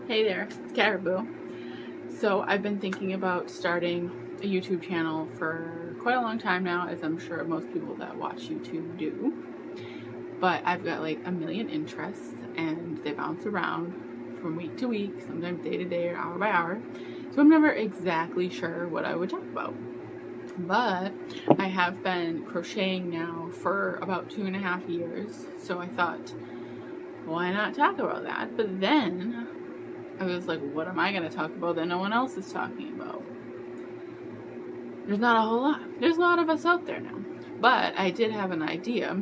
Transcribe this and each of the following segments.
Hey there, it's Caribou. So I've been thinking about starting a YouTube channel for quite a long time now, as I'm sure most people that watch YouTube do. But I've got like a million interests and they bounce around from week to week, sometimes day to day or hour by hour. So I'm never exactly sure what I would talk about. But I have been crocheting now for about 2.5 years. So I thought, why not talk about that? But then I was like, what am I going to talk about that no one else is talking about? There's not a whole lot. There's a lot of us out there now. But I did have an idea.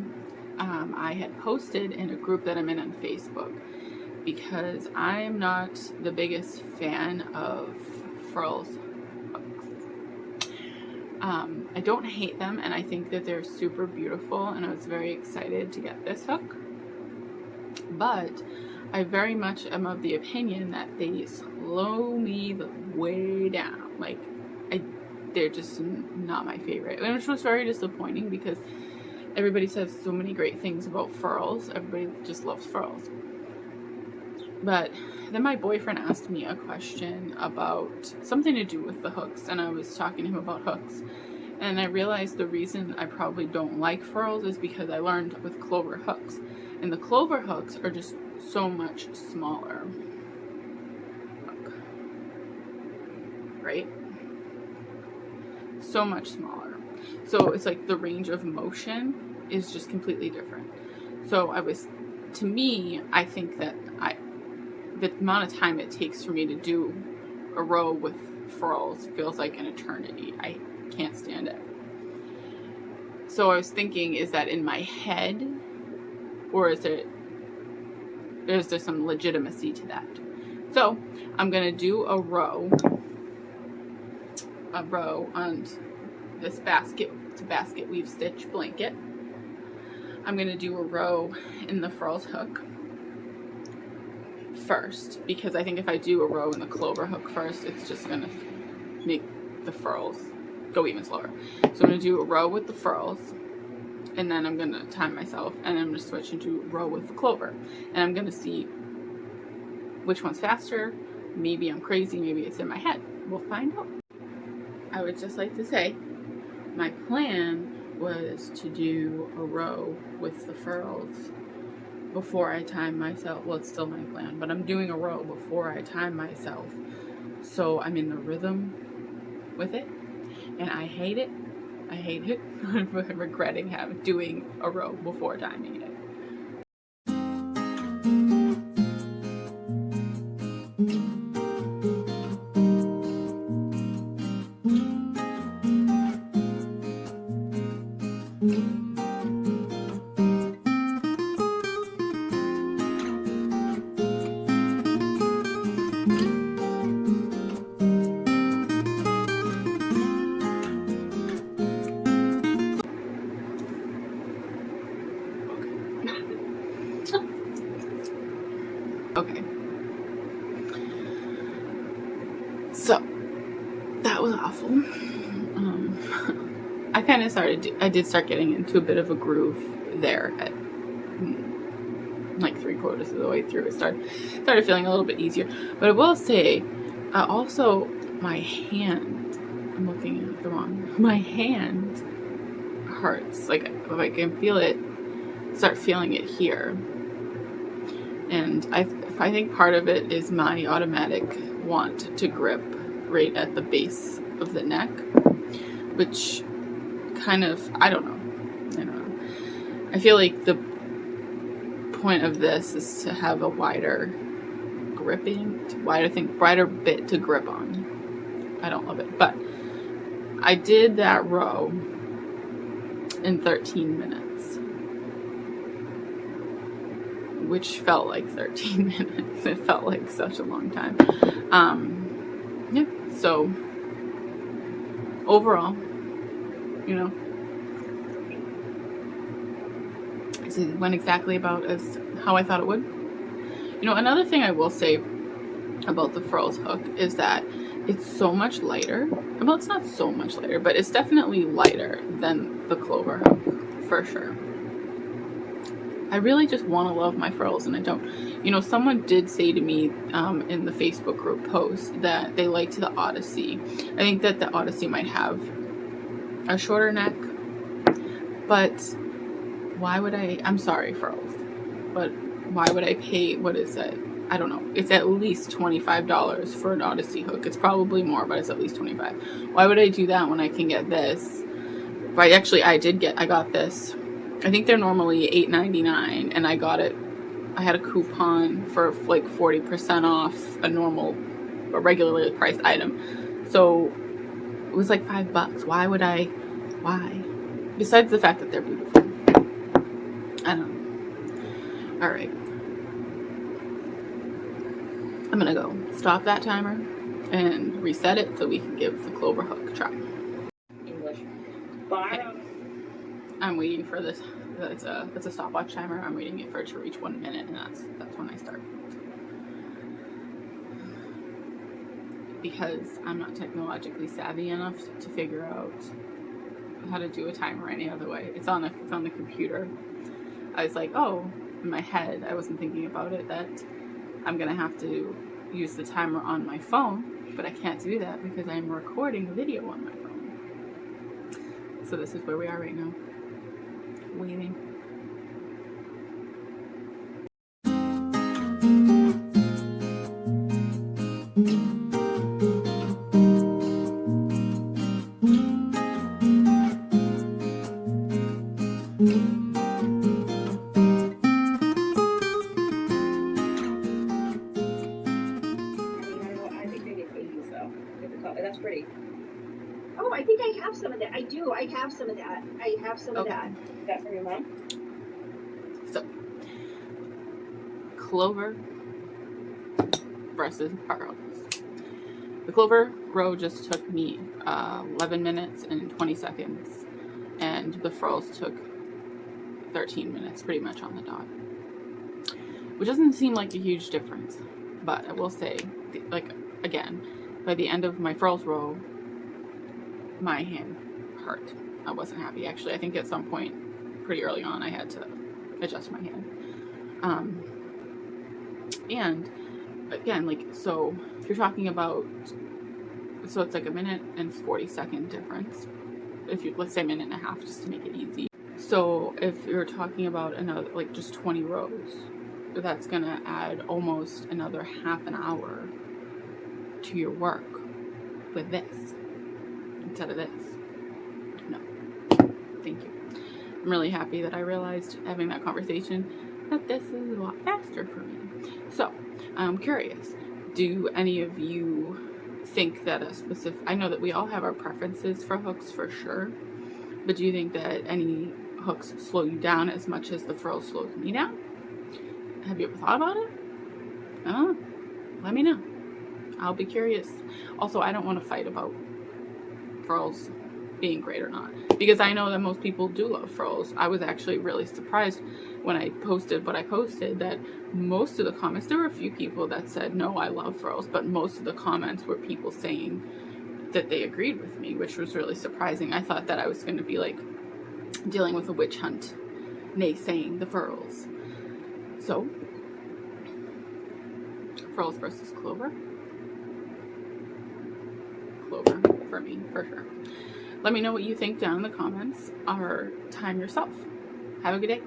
I had posted in a group that I'm in on Facebook because I'm not the biggest fan of Furls hooks. I don't hate them, and I think that they're super beautiful, and I was very excited to get this hook. But I very much am of the opinion that they slow me the way down. Like, they're just not my favorite, which was very disappointing because everybody says so many great things about Furls. Everybody just loves Furls. But then my boyfriend asked me a question about something to do with the hooks, and I was talking to him about hooks. And I realized the reason I probably don't like Furls is because I learned with Clover hooks. And the Clover hooks are just so much smaller. Look. Right? So much smaller. So it's like the range of motion is just completely different. So to me, I think that the amount of time it takes for me to do a row with Furls feels like an eternity. I can't stand it. So I was thinking, is that in my head, or is there some legitimacy to that? So I'm gonna do a row on this basket weave stitch blanket. I'm gonna do a row in the Furls hook first, because I think if I do a row in the Clover hook first, it's just gonna make the Furls go even slower. So I'm gonna do a row with the Furls, and then I'm gonna time myself, and I'm gonna switch into a row with the Clover, and I'm gonna see which one's faster. Maybe I'm crazy, maybe it's in my head. We'll find out. I would just like to say, my plan was to do a row with the Furls before I time myself. Well, it's still my plan, but I'm doing a row before I time myself, so I'm in the rhythm with it, and I hate it. I hate it. I'm regretting doing a row before timing it. Okay, so that was awful. I did start getting into a bit of a groove there at like 3/4 of the way through. It started feeling a little bit easier, but I will say, also my hand, I'm looking at the wrong, my hand hurts. Like I can feel it, start feeling it here. And I think part of it is my automatic want to grip right at the base of the neck, which kind of, I don't know. I feel like the point of this is to have a wider bit to grip on. I don't love it, but I did that row in 13 minutes. Which felt like 13 minutes. It felt like such a long time. Yeah, so overall, it went exactly about as how I thought it would. Another thing I will say about the Furls hook is that it's so much lighter. Well, it's not so much lighter, but it's definitely lighter than the Clover hook, for sure. I really just want to love my Furls, and I don't. You know, someone did say to me in the Facebook group post that they liked the Odyssey. I think that the Odyssey might have a shorter neck, but why would I'm sorry, Furls, but why would I pay, what is it? I don't know. It's at least $25 for an Odyssey hook. It's probably more, but it's at least $25. Why would I do that when I can get this? But actually, I got this. I think they're normally $8.99, and I got it. I had a coupon for like 40% off a regularly priced item. So it was like $5. Why would I? Why? Besides the fact that they're beautiful. I don't know. All right. I'm gonna go stop that timer and reset it so we can give the Clover hook a try. English. Okay. I'm waiting for this. It's a stopwatch timer. I'm waiting for it to reach 1 minute, and that's when I start. Because I'm not technologically savvy enough to figure out how to do a timer any other way. It's on the computer. I was like, oh, in my head, I wasn't thinking about it, that I'm gonna have to use the timer on my phone, but I can't do that because I'm recording a video on my phone. So this is where we are right now. Waiting. That's pretty. Oh, I think I have some of that. I do. I have some of that. I have some of that. Is that from your mom? So, Clover versus Furls. The Clover row just took me 11 minutes and 20 seconds, and the Furls took 13 minutes, pretty much on the dot. Which doesn't seem like a huge difference, but I will say, like, again, by the end of my Furls row, my hand hurt. I wasn't happy. Actually, I think at some point pretty early on I had to adjust my hand. And again, like, so if you're talking about, so it's like a minute and 40-second difference. If you, let's say a minute and a half, just to make it easy. So if you're talking about another, like, just 20 rows, that's gonna add almost another half an hour to your work with this instead of this. No, thank you. I'm really happy that I realized, having that conversation, that this is a lot faster for me. So I'm curious, do any of you think that a specific, I know that we all have our preferences for hooks for sure, but do you think that any hooks slow you down as much as the Furls slows me down? Have you ever thought about it? I don't know. Let me know. I'll be curious. Also, I don't want to fight about Furls being great or not, because I know that most people do love Furls. I was actually really surprised when I posted what I posted that most of the comments, there were a few people that said, no, I love Furls, but most of the comments were people saying that they agreed with me, which was really surprising. I thought that I was going to be like dealing with a witch hunt, naysaying the Furls. So, Furls versus Clover. Clover for me, for sure. Let me know what you think down in the comments, or time yourself. Have a good day.